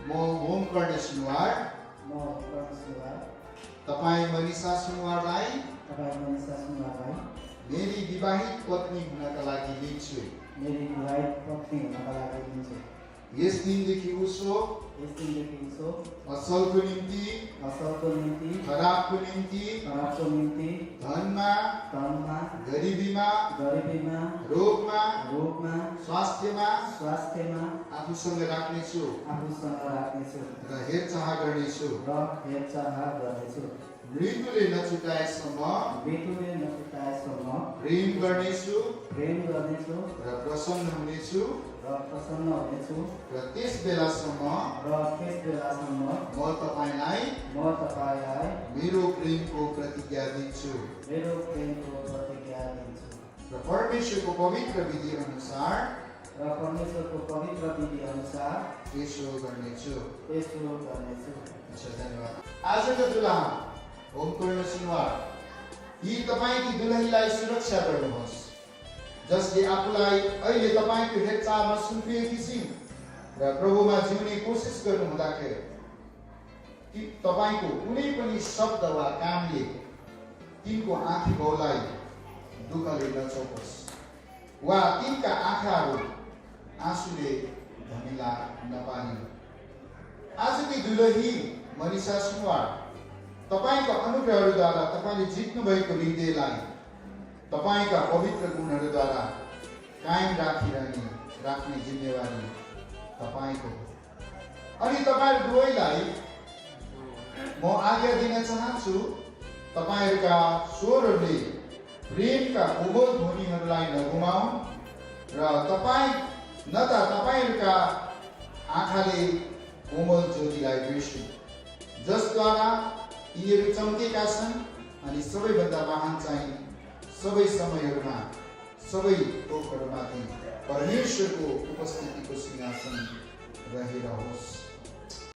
म होम कर्ण सुनवार तपाईँ मनिषा सुनवारलाई मेरी विवाहित पत्नी हुनका लागि लिन्छु। यस दिनदेखि उसो असलको निम्ति खराबको निम्ति धनमा गरिबीमा रोगमा स्वास्थ्यमा आफूसँग राख्नेछु र हेरचाह गर्नेछु। मृत्युले नछुटाएसम्म प्रेम गर्नेछु र प्रसन्न हुनेछु र त्यस बेलासम्म म तपाईलाई मेरो प्रेमको प्रतिज्ञा दिन्छु र परमेश्वरको पवित्र विधि अनुसार यसो गर्नेछु। धन्यवाद। आजको दुलहा होम कर्ण सुनवार, यी तपाईकी दुलहीलाई सुरक्षा गर्नुहोस् जसले आफूलाई अहिले तपाईको हेरचाहमा सुम्पिएकी छिन् र प्रभुमा जिउने कोसिस गर्नुहुँदाखेरि तपाईको कुनै पनि शब्द वा कामले तिनको आँखी भाउलाई दुःखले नचोकोस् वा तिनका आँखाहरू आँसुले धमिला नपारिन्। आजकी दुलही मनिषा सुनवार, तपाईका अनुग्रहद्वारा तपाईले जित्नु भएको हृदयलाई तपाईका पवित्र गुणहरूद्वारा कायम राख्ने जिम्मेवारी तपाईको हो। अनि तपाईहरु दुवैलाई म आज्ञा दिन चाहन्छु, तपाईहरुका स्वरहरूले प्रेमका कोमल ध्वनिहरूलाई नगुमाउन् र तपाईहरुका आँखाले कोमल ज्योतिलाई बिर्सुन् जसद्वारा यिनीहरू चम्केका छन् अनि सबैभन्दा महान चाहिँ सबै समयहरूमा सबै थोकहरूमाथि परमेश्वरको उपस्थितिको सिंहासन रहेर होस्।